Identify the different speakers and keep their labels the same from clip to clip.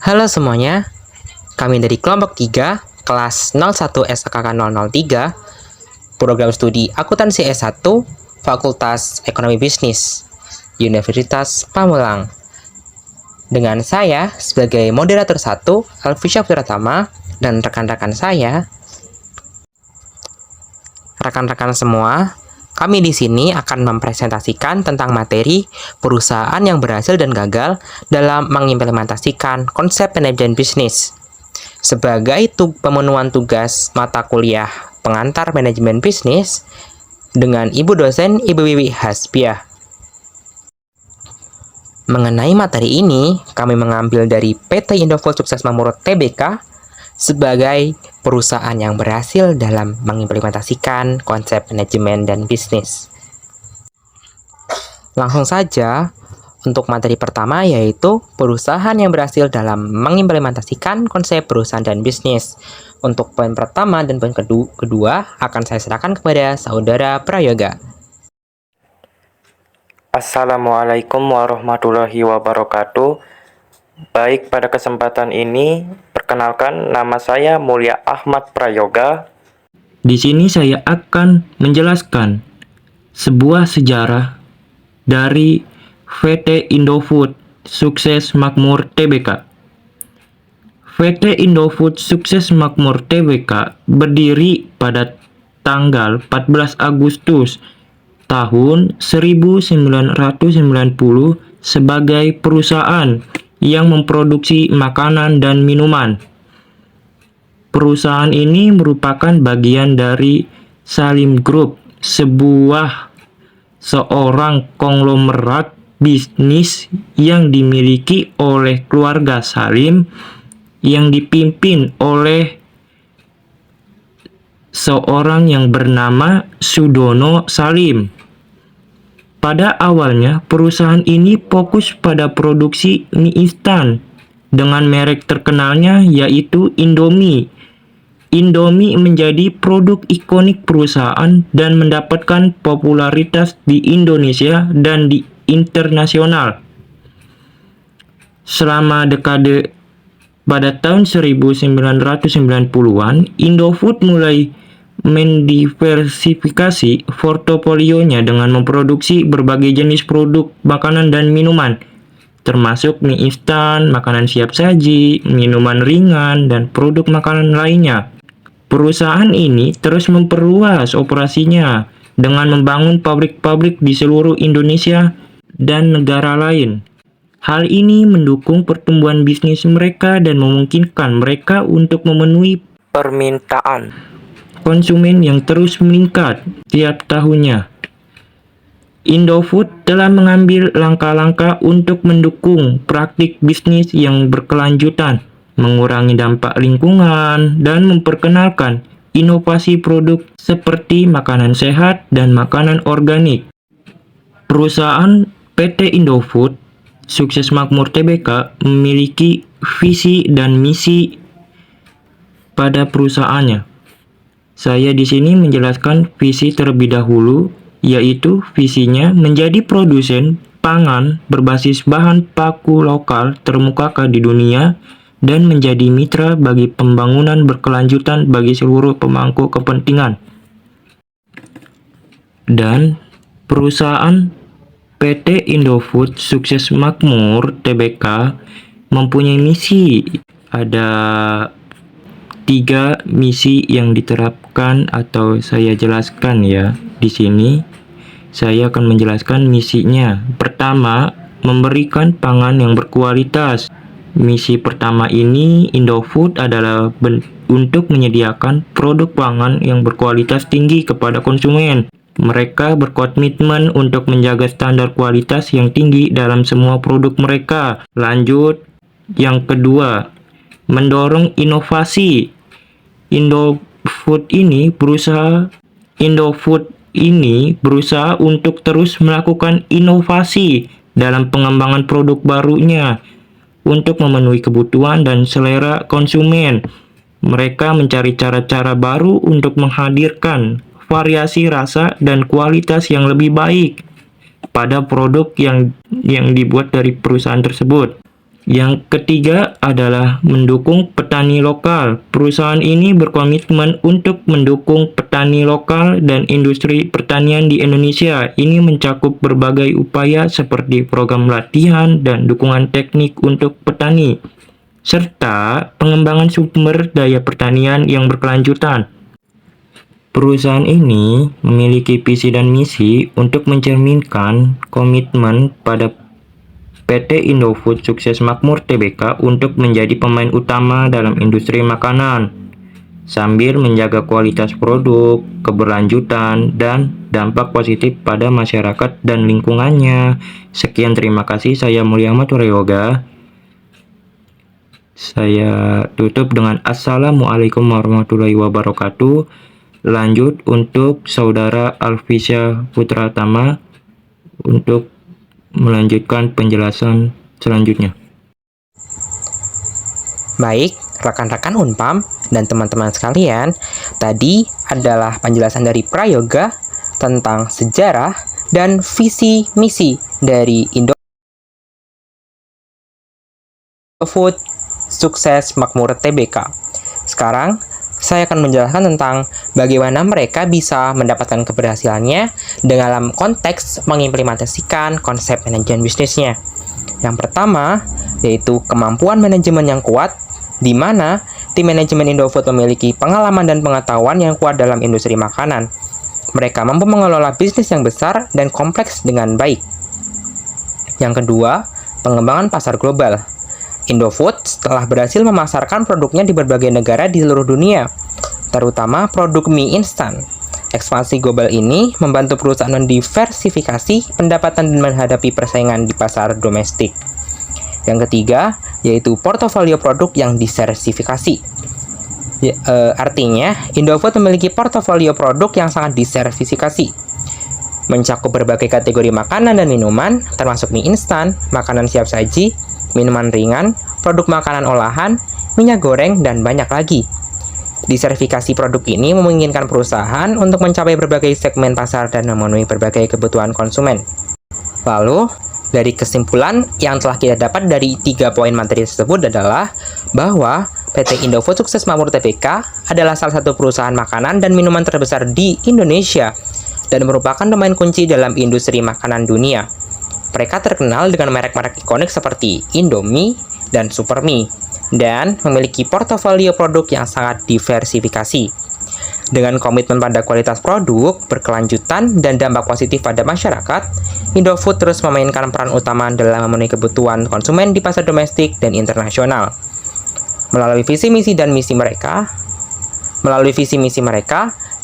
Speaker 1: Halo semuanya, kami dari kelompok 3, kelas 01 SKK 003, program studi akuntansi S1, Fakultas Ekonomi Bisnis, Universitas Pamulang. Dengan saya sebagai moderator 1, Alfisya Pratama, dan rekan-rekan saya. Rekan-rekan semua, kami di sini akan mempresentasikan tentang materi perusahaan yang berhasil dan gagal dalam mengimplementasikan konsep manajemen bisnis sebagai pemenuhan tugas mata kuliah pengantar manajemen bisnis dengan Ibu dosen Ibu Wiwi Hasbiah. Mengenai materi ini, kami mengambil dari PT Indofood Sukses Makmur Tbk sebagai perusahaan yang berhasil dalam mengimplementasikan konsep manajemen dan bisnis. Langsung saja, untuk materi pertama yaitu perusahaan yang berhasil dalam mengimplementasikan konsep perusahaan dan bisnis. Untuk poin pertama dan poin kedua akan saya serahkan kepada Saudara Prayoga.
Speaker 2: Assalamualaikum warahmatullahi wabarakatuh. Baik, pada kesempatan ini, perkenalkan nama saya Mulia Ahmad Prayoga. Di sini saya akan menjelaskan sebuah sejarah dari PT Indofood Sukses Makmur Tbk. PT Indofood Sukses Makmur Tbk berdiri pada tanggal 14 Agustus tahun 1990 sebagai perusahaan yang memproduksi makanan dan minuman. Perusahaan ini merupakan bagian dari Salim Group, seorang konglomerat bisnis yang dimiliki oleh keluarga Salim yang dipimpin oleh seorang yang bernama Sudono Salim. Pada awalnya, perusahaan ini fokus pada produksi mie instan dengan merek terkenalnya yaitu Indomie. Indomie menjadi produk ikonik perusahaan dan mendapatkan popularitas di Indonesia dan di internasional. Selama dekade pada tahun 1990-an, Indofood mulai mendiversifikasi portofolionya dengan memproduksi berbagai jenis produk makanan dan minuman, termasuk mie instan, makanan siap saji, minuman ringan, dan produk makanan lainnya. Perusahaan ini terus memperluas operasinya dengan membangun pabrik-pabrik di seluruh Indonesia dan negara lain. Hal ini mendukung pertumbuhan bisnis mereka dan memungkinkan mereka untuk memenuhi permintaan konsumen yang terus meningkat tiap tahunnya. Indofood telah mengambil langkah-langkah untuk mendukung praktik bisnis yang berkelanjutan, mengurangi dampak lingkungan, dan memperkenalkan inovasi produk seperti makanan sehat dan makanan organik. Perusahaan PT Indofood Sukses Makmur Tbk memiliki visi dan misi pada perusahaannya. Saya di sini menjelaskan visi terlebih dahulu, yaitu visinya menjadi produsen pangan berbasis bahan baku lokal terkemuka di dunia dan menjadi mitra bagi pembangunan berkelanjutan bagi seluruh pemangku kepentingan. Dan perusahaan PT Indofood Sukses Makmur Tbk mempunyai misi. Ada 3 misi yang diterapkan atau saya jelaskan ya. Di sini saya akan menjelaskan misinya. Pertama, memberikan pangan yang berkualitas. Misi pertama ini Indofood adalah untuk menyediakan produk pangan yang berkualitas tinggi kepada konsumen. Mereka berkomitmen untuk menjaga standar kualitas yang tinggi dalam semua produk mereka. Lanjut, yang kedua, mendorong inovasi. Indofood ini berusaha untuk terus melakukan inovasi dalam pengembangan produk barunya untuk memenuhi kebutuhan dan selera konsumen. Mereka mencari cara-cara baru untuk menghadirkan variasi rasa dan kualitas yang lebih baik pada produk yang dibuat dari perusahaan tersebut. Yang ketiga adalah mendukung petani lokal. Perusahaan ini berkomitmen untuk mendukung petani lokal dan industri pertanian di Indonesia. Ini mencakup berbagai upaya seperti program latihan dan dukungan teknik untuk petani, serta pengembangan sumber daya pertanian yang berkelanjutan. Perusahaan ini memiliki visi dan misi untuk mencerminkan komitmen pada PT Indofood Sukses Makmur Tbk untuk menjadi pemain utama dalam industri makanan, sambil menjaga kualitas produk, keberlanjutan, dan dampak positif pada masyarakat dan lingkungannya. Sekian, terima kasih. Saya Mulyahmat Prayoga. Saya tutup dengan Assalamualaikum warahmatullahi wabarakatuh. Lanjut untuk Saudara Alfisya Putratama untuk melanjutkan penjelasan selanjutnya.
Speaker 1: Baik, rekan-rekan Unpam dan teman-teman sekalian, tadi adalah penjelasan dari Prayoga tentang sejarah dan visi misi dari Indofood Sukses Makmur Tbk. Sekarang, saya akan menjelaskan tentang bagaimana mereka bisa mendapatkan keberhasilannya dalam konteks mengimplementasikan konsep manajemen bisnisnya. Yang pertama, yaitu kemampuan manajemen yang kuat, di mana tim manajemen Indofood memiliki pengalaman dan pengetahuan yang kuat dalam industri makanan. Mereka mampu mengelola bisnis yang besar dan kompleks dengan baik. Yang kedua, pengembangan pasar global. Indofood telah berhasil memasarkan produknya di berbagai negara di seluruh dunia, terutama produk mie instan. Ekspansi global ini membantu perusahaan mendiversifikasi pendapatan dan menghadapi persaingan di pasar domestik. Yang ketiga, yaitu portofolio produk yang diversifikasi. Artinya, Indofood memiliki portofolio produk yang sangat diversifikasi, mencakup berbagai kategori makanan dan minuman, termasuk mie instan, makanan siap saji, minuman ringan, produk makanan olahan, minyak goreng, dan banyak lagi. Diversifikasi produk ini memungkinkan perusahaan untuk mencapai berbagai segmen pasar dan memenuhi berbagai kebutuhan konsumen. Lalu, dari kesimpulan yang telah kita dapat dari 3 poin materi tersebut adalah bahwa PT Indofood Sukses Makmur Tbk adalah salah satu perusahaan makanan dan minuman terbesar di Indonesia dan merupakan pemain kunci dalam industri makanan dunia. Mereka terkenal dengan merek-merek ikonik seperti Indomie dan Supermie, dan memiliki portofolio produk yang sangat diversifikasi. Dengan komitmen pada kualitas produk, berkelanjutan, dan dampak positif pada masyarakat, Indofood terus memainkan peran utama dalam memenuhi kebutuhan konsumen di pasar domestik dan internasional. Melalui visi misi mereka,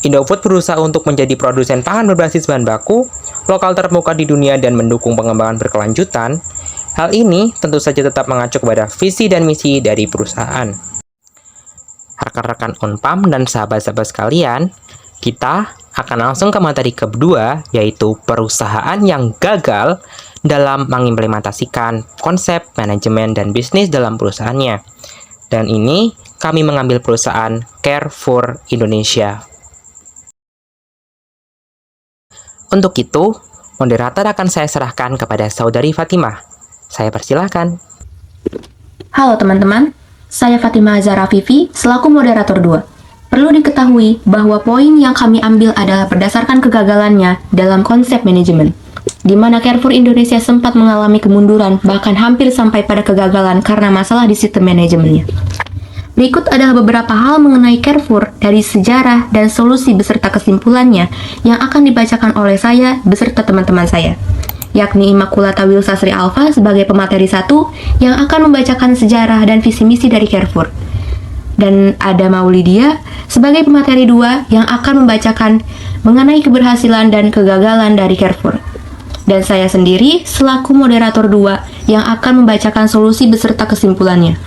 Speaker 1: Indofood berusaha untuk menjadi produsen pangan berbasis bahan baku lokal terbuka di dunia dan mendukung pengembangan berkelanjutan. Hal ini tentu saja tetap mengacu kepada visi dan misi dari perusahaan. Rekan-rekan Unpam dan sahabat-sahabat sekalian, kita akan langsung ke materi kedua, yaitu perusahaan yang gagal dalam mengimplementasikan konsep manajemen dan bisnis dalam perusahaannya. Dan ini kami mengambil perusahaan Carrefour Indonesia. Untuk itu, moderator akan saya serahkan kepada Saudari Fatimah. Saya persilahkan.
Speaker 3: Halo teman-teman, saya Fatimah Zahra Vivi selaku moderator 2. Perlu diketahui bahwa poin yang kami ambil adalah berdasarkan kegagalannya dalam konsep manajemen, di mana Carrefour Indonesia sempat mengalami kemunduran bahkan hampir sampai pada kegagalan karena masalah di sistem manajemennya. Berikut adalah beberapa hal mengenai Carrefour dari sejarah dan solusi beserta kesimpulannya yang akan dibacakan oleh saya beserta teman-teman saya, yakni Immaculata Wilsa Sri Alfa sebagai pemateri 1 yang akan membacakan sejarah dan visi misi dari Carrefour. Dan ada Maulidia sebagai pemateri 2 yang akan membacakan mengenai keberhasilan dan kegagalan dari Carrefour. Dan saya sendiri selaku moderator 2 yang akan membacakan solusi beserta kesimpulannya.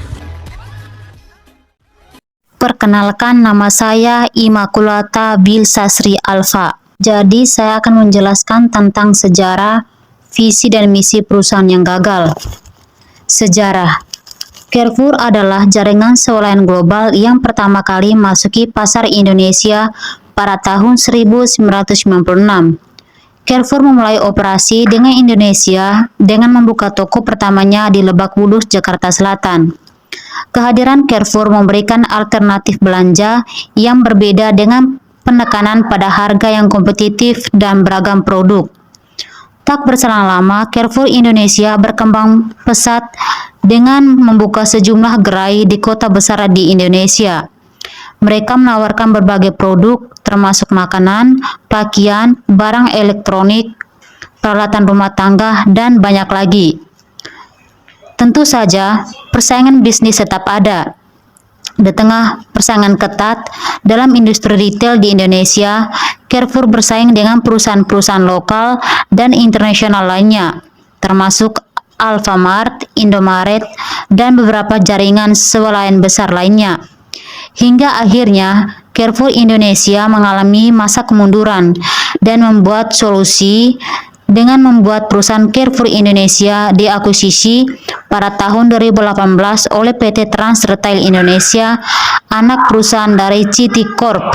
Speaker 4: Perkenalkan, nama saya Immaculata Bilsasri Alfa. Jadi saya akan menjelaskan tentang sejarah, visi dan misi perusahaan yang gagal. Sejarah. Carrefour adalah jaringan swalayan global yang pertama kali masuki pasar Indonesia pada tahun 1996. Carrefour memulai operasi dengan Indonesia dengan membuka toko pertamanya di Lebak Bulus, Jakarta Selatan. Kehadiran Carrefour memberikan alternatif belanja yang berbeda dengan penekanan pada harga yang kompetitif dan beragam produk. Tak berselang lama, Carrefour Indonesia berkembang pesat dengan membuka sejumlah gerai di kota besar di Indonesia. Mereka menawarkan berbagai produk, termasuk makanan, pakaian, barang elektronik, peralatan rumah tangga, dan banyak lagi. Tentu saja, persaingan bisnis tetap ada. Di tengah persaingan ketat dalam industri retail di Indonesia, Carrefour bersaing dengan perusahaan-perusahaan lokal dan internasional lainnya, termasuk Alfamart, Indomaret, dan beberapa jaringan swalayan besar lainnya. Hingga akhirnya, Carrefour Indonesia mengalami masa kemunduran dan membuat solusi dengan membuat perusahaan Carrefour Indonesia diakuisisi pada tahun 2018 oleh PT Trans Retail Indonesia, anak perusahaan dari Citi Corp.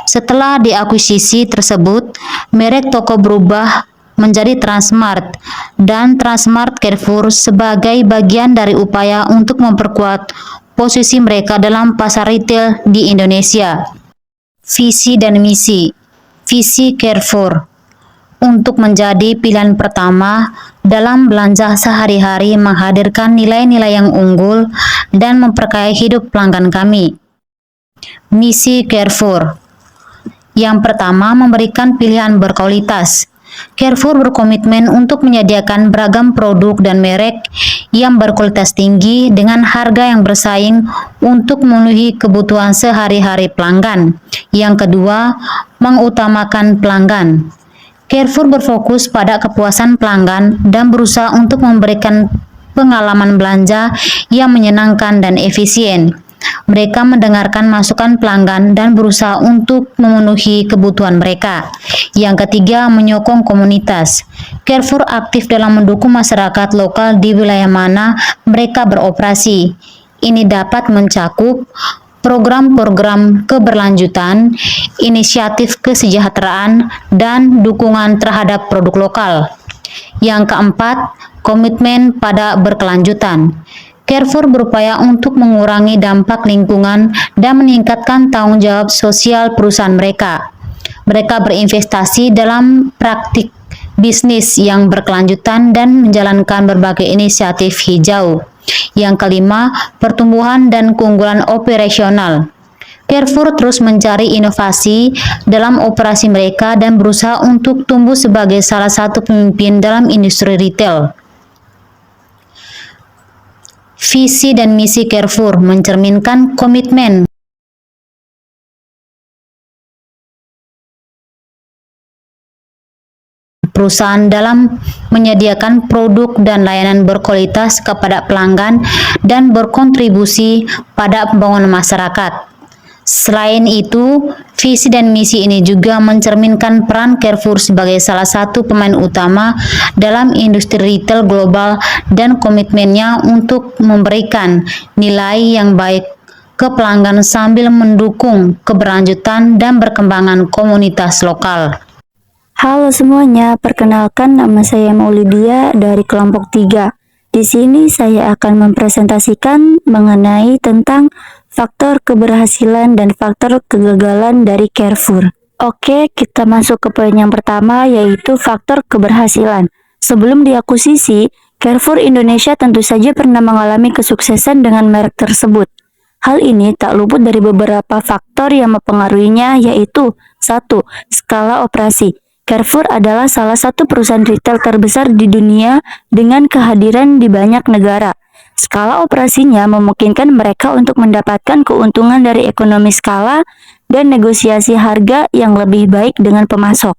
Speaker 4: Setelah diakuisisi tersebut, merek toko berubah menjadi Transmart, dan Transmart Carrefour sebagai bagian dari upaya untuk memperkuat posisi mereka dalam pasar retail di Indonesia. Visi dan misi. Visi Carrefour untuk menjadi pilihan pertama dalam belanja sehari-hari, menghadirkan nilai-nilai yang unggul dan memperkaya hidup pelanggan kami. Misi Carrefour. Yang pertama, memberikan pilihan berkualitas. Carrefour berkomitmen untuk menyediakan beragam produk dan merek yang berkualitas tinggi dengan harga yang bersaing untuk memenuhi kebutuhan sehari-hari pelanggan. Yang kedua, mengutamakan pelanggan. Carrefour berfokus pada kepuasan pelanggan dan berusaha untuk memberikan pengalaman belanja yang menyenangkan dan efisien. Mereka mendengarkan masukan pelanggan dan berusaha untuk memenuhi kebutuhan mereka. Yang ketiga, menyokong komunitas. Carrefour aktif dalam mendukung masyarakat lokal di wilayah mana mereka beroperasi. Ini dapat mencakup program-program keberlanjutan, inisiatif kesejahteraan, dan dukungan terhadap produk lokal. Yang keempat, komitmen pada berkelanjutan. Carrefour berupaya untuk mengurangi dampak lingkungan dan meningkatkan tanggung jawab sosial perusahaan mereka. Mereka berinvestasi dalam praktik bisnis yang berkelanjutan dan menjalankan berbagai inisiatif hijau. Yang kelima, pertumbuhan dan keunggulan operasional. Carrefour terus mencari inovasi dalam operasi mereka dan berusaha untuk tumbuh sebagai salah satu pemimpin dalam industri retail. Visi dan misi Carrefour mencerminkan komitmen perusahaan dalam menyediakan produk dan layanan berkualitas kepada pelanggan dan berkontribusi pada pembangunan masyarakat. Selain itu, visi dan misi ini juga mencerminkan peran Carrefour sebagai salah satu pemain utama dalam industri retail global dan komitmennya untuk memberikan nilai yang baik ke pelanggan sambil mendukung keberlanjutan dan perkembangan komunitas lokal.
Speaker 5: Halo semuanya, perkenalkan nama saya Maulidia dari kelompok 3. Di sini saya akan mempresentasikan mengenai tentang faktor keberhasilan dan faktor kegagalan dari Carrefour. Oke, kita masuk ke poin yang pertama, yaitu faktor keberhasilan. Sebelum diakuisisi, Carrefour Indonesia tentu saja pernah mengalami kesuksesan dengan merek tersebut. Hal ini tak luput dari beberapa faktor yang mempengaruhinya, yaitu 1. Skala operasi. Carrefour adalah salah satu perusahaan retail terbesar di dunia dengan kehadiran di banyak negara, Skala operasinya memungkinkan mereka untuk mendapatkan keuntungan dari ekonomi skala dan negosiasi harga yang lebih baik dengan pemasok.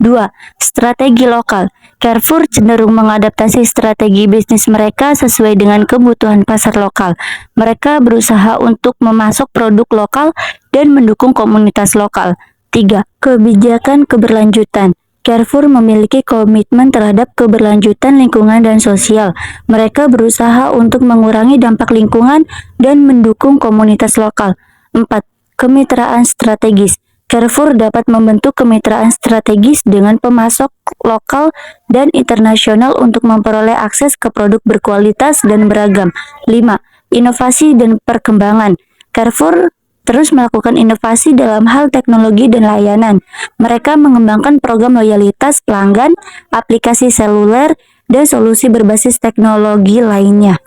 Speaker 5: 2. Strategi lokal. Carrefour cenderung mengadaptasi strategi bisnis mereka sesuai dengan kebutuhan pasar lokal. Mereka berusaha untuk memasok produk lokal dan mendukung komunitas lokal. 3. Kebijakan keberlanjutan. Carrefour memiliki komitmen terhadap keberlanjutan lingkungan dan sosial. Mereka berusaha untuk mengurangi dampak lingkungan dan mendukung komunitas lokal. 4. Kemitraan strategis. Carrefour dapat membentuk kemitraan strategis dengan pemasok lokal dan internasional untuk memperoleh akses ke produk berkualitas dan beragam. 5. Inovasi dan perkembangan. Carrefour terus melakukan inovasi dalam hal teknologi dan layanan. Mereka mengembangkan program loyalitas pelanggan, aplikasi seluler, dan solusi berbasis teknologi lainnya.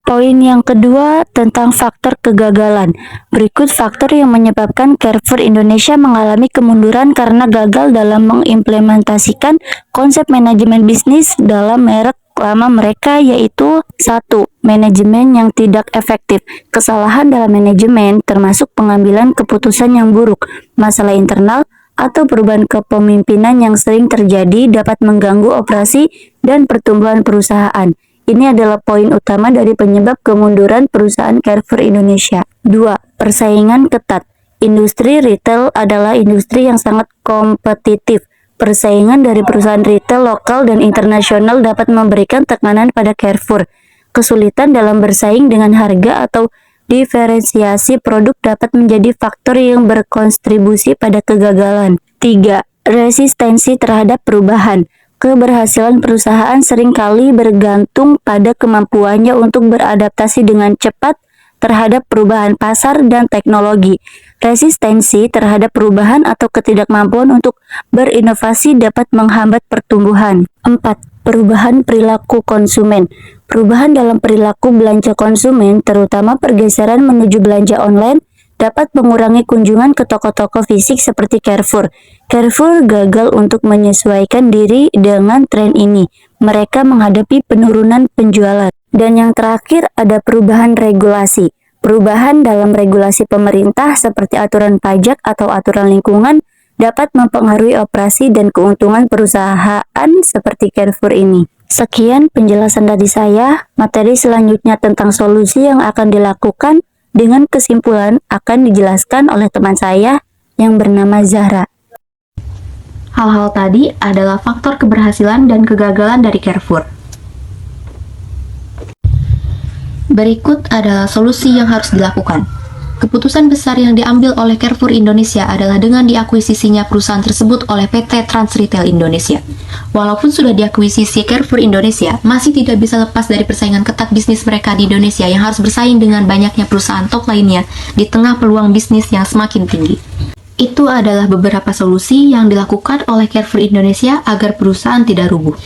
Speaker 5: Poin yang kedua tentang faktor kegagalan. Berikut faktor yang menyebabkan Carrefour Indonesia mengalami kemunduran karena gagal dalam mengimplementasikan konsep manajemen bisnis dalam merek lama mereka, yaitu 1. Manajemen yang tidak efektif. Kesalahan dalam manajemen termasuk pengambilan keputusan yang buruk, masalah internal, atau perubahan kepemimpinan yang sering terjadi dapat mengganggu operasi dan pertumbuhan perusahaan. Ini adalah poin utama dari penyebab kemunduran perusahaan Carrefour Indonesia. 2. Persaingan ketat. Industri retail adalah industri yang sangat kompetitif. Persaingan dari perusahaan retail lokal dan internasional dapat memberikan tekanan pada Carrefour. Kesulitan dalam bersaing dengan harga atau diferensiasi produk dapat menjadi faktor yang berkontribusi pada kegagalan. 3. Resistensi terhadap perubahan. Keberhasilan perusahaan seringkali bergantung pada kemampuannya untuk beradaptasi dengan cepat terhadap perubahan pasar dan teknologi. Resistensi terhadap perubahan atau ketidakmampuan untuk berinovasi dapat menghambat pertumbuhan. 4. Perubahan perilaku konsumen. Perubahan dalam perilaku belanja konsumen, terutama pergeseran menuju belanja online, dapat mengurangi kunjungan ke toko-toko fisik seperti Carrefour. Carrefour gagal untuk menyesuaikan diri dengan tren ini. Mereka menghadapi penurunan penjualan. Dan yang terakhir ada perubahan regulasi. Perubahan dalam regulasi pemerintah seperti aturan pajak atau aturan lingkungan dapat mempengaruhi operasi dan keuntungan perusahaan seperti Carrefour ini. Sekian penjelasan dari saya. Materi selanjutnya tentang solusi yang akan dilakukan dengan kesimpulan akan dijelaskan oleh teman saya yang bernama Zahra.
Speaker 3: Hal-hal tadi adalah faktor keberhasilan dan kegagalan dari Carrefour. Berikut adalah solusi yang harus dilakukan. Keputusan besar yang diambil oleh Carrefour Indonesia adalah dengan diakuisisinya perusahaan tersebut oleh PT Trans Retail Indonesia. Walaupun sudah diakuisisi Carrefour Indonesia, masih tidak bisa lepas dari persaingan ketat bisnis mereka di Indonesia yang harus bersaing dengan banyaknya perusahaan top lainnya di tengah peluang bisnis yang semakin tinggi. Itu adalah beberapa solusi yang dilakukan oleh Carrefour Indonesia agar perusahaan tidak rubuh.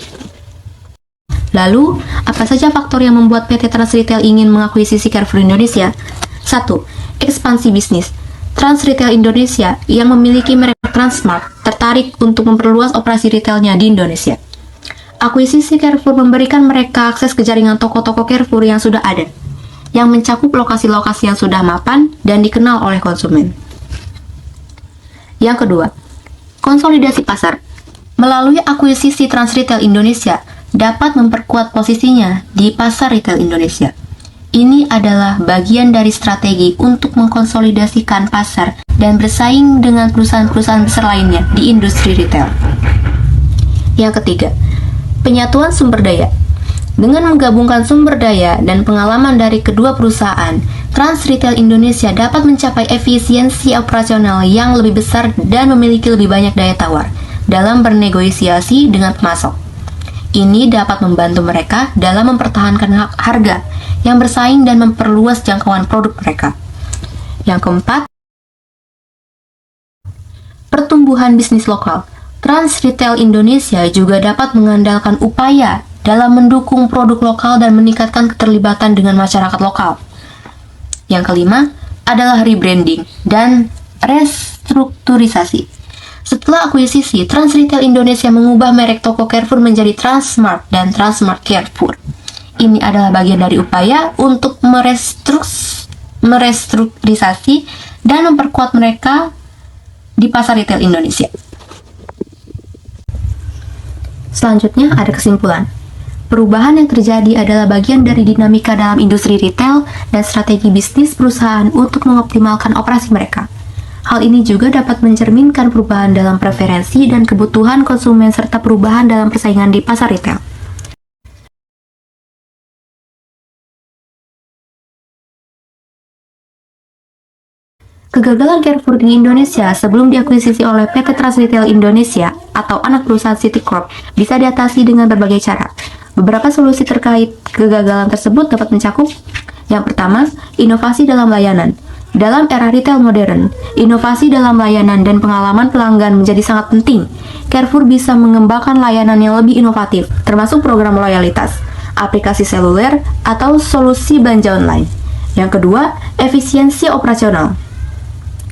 Speaker 3: Lalu, apa saja faktor yang membuat PT Trans Retail ingin mengakuisisi Carrefour Indonesia? 1. Ekspansi bisnis. Trans Retail Indonesia yang memiliki merek Transmart tertarik untuk memperluas operasi retailnya di Indonesia. Akuisisi Carrefour memberikan mereka akses ke jaringan toko-toko Carrefour yang sudah ada, yang mencakup lokasi-lokasi yang sudah mapan dan dikenal oleh konsumen. Yang kedua, konsolidasi pasar. Melalui akuisisi Trans Retail Indonesia dapat memperkuat posisinya di pasar retail Indonesia. Ini adalah bagian dari strategi untuk mengkonsolidasikan pasar dan bersaing dengan perusahaan-perusahaan besar lainnya di industri retail. Yang ketiga, penyatuan sumber daya. Dengan menggabungkan sumber daya dan pengalaman dari kedua perusahaan, Trans Retail Indonesia dapat mencapai efisiensi operasional yang lebih besar dan memiliki lebih banyak daya tawar dalam bernegosiasi dengan pemasok. Ini dapat membantu mereka dalam mempertahankan harga yang bersaing dan memperluas jangkauan produk mereka. Yang keempat, pertumbuhan bisnis lokal. Trans Retail Indonesia juga dapat mengandalkan upaya dalam mendukung produk lokal dan meningkatkan keterlibatan dengan masyarakat lokal. Yang kelima adalah rebranding dan restrukturisasi. Setelah akuisisi, Trans Retail Indonesia mengubah merek toko Carrefour menjadi Transmart dan Transmart Carrefour. Ini adalah bagian dari upaya untuk merestrukturisasi dan memperkuat mereka di pasar retail Indonesia. Selanjutnya ada kesimpulan. Perubahan yang terjadi adalah bagian dari dinamika dalam industri retail dan strategi bisnis perusahaan untuk mengoptimalkan operasi mereka. Hal ini juga dapat mencerminkan perubahan dalam preferensi dan kebutuhan konsumen serta perubahan dalam persaingan di pasar retail. Kegagalan Carrefour di Indonesia sebelum diakuisisi oleh PT Trans Retail Indonesia atau anak perusahaan Citicorp bisa diatasi dengan berbagai cara. Beberapa solusi terkait kegagalan tersebut dapat mencakup: yang pertama, inovasi dalam layanan. Dalam era retail modern, inovasi dalam layanan dan pengalaman pelanggan menjadi sangat penting. Carrefour bisa mengembangkan layanan yang lebih inovatif, termasuk program loyalitas, aplikasi seluler, atau solusi belanja online. Yang kedua, efisiensi operasional.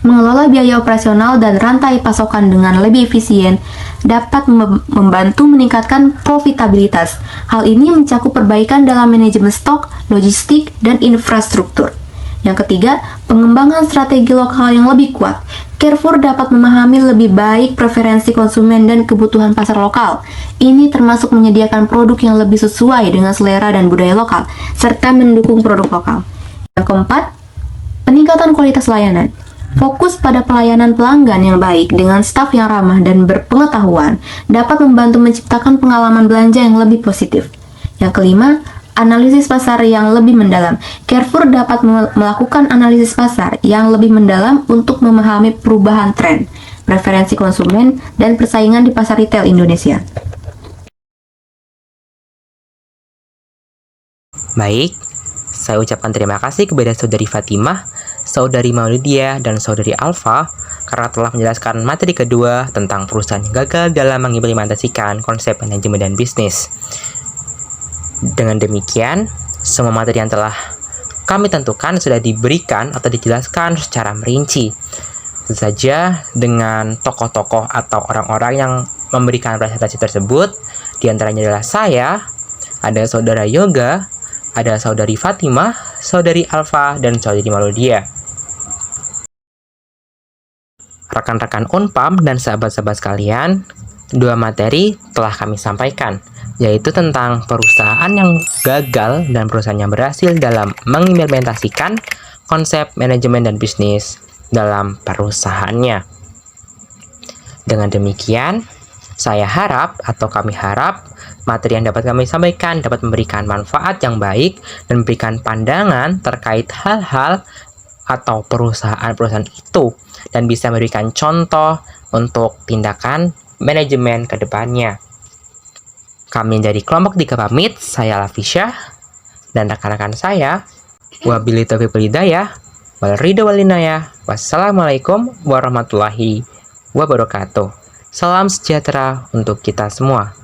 Speaker 3: Mengelola biaya operasional dan rantai pasokan dengan lebih efisien dapat membantu meningkatkan profitabilitas. Hal ini mencakup perbaikan dalam manajemen stok, logistik, dan infrastruktur. Yang ketiga, pengembangan strategi lokal yang lebih kuat. Carrefour dapat memahami lebih baik preferensi konsumen dan kebutuhan pasar lokal. Ini termasuk menyediakan produk yang lebih sesuai dengan selera dan budaya lokal, serta mendukung produk lokal. Yang keempat, peningkatan kualitas layanan. Fokus pada pelayanan pelanggan yang baik dengan staf yang ramah dan berpengetahuan dapat membantu menciptakan pengalaman belanja yang lebih positif. Yang kelima, analisis pasar yang lebih mendalam. Carrefour dapat melakukan analisis pasar yang lebih mendalam untuk memahami perubahan tren, preferensi konsumen, dan persaingan di pasar retail Indonesia.
Speaker 1: Baik, saya ucapkan terima kasih kepada Saudari Fatimah, Saudari Maulidia, dan Saudari Alfa karena telah menjelaskan materi kedua tentang perusahaan yang gagal dalam mengimplementasikan konsep manajemen dan bisnis. Dengan demikian, semua materi yang telah kami tentukan sudah diberikan atau dijelaskan secara merinci. Tentu saja dengan tokoh-tokoh atau orang-orang yang memberikan presentasi tersebut, diantaranya adalah saya, ada Saudara Yoga, ada Saudari Fatimah, Saudari Alfa, dan Saudari Maulidia. Rekan-rekan Unpam dan sahabat-sahabat sekalian, dua materi telah kami sampaikan, yaitu tentang perusahaan yang gagal dan perusahaan yang berhasil dalam mengimplementasikan konsep manajemen dan bisnis dalam perusahaannya. Dengan demikian, saya harap atau kami harap materi yang dapat kami sampaikan dapat memberikan manfaat yang baik dan memberikan pandangan terkait hal-hal atau perusahaan-perusahaan itu dan bisa memberikan contoh untuk tindakan manajemen ke depannya. Kami dari kelompok 3 pamit, saya Lafisya dan rekan-rekan saya. Wabillahi taufiq wal hidayah, wal ridho wal inayah. Wassalamualaikum warahmatullahi wabarakatuh. Salam sejahtera untuk kita semua.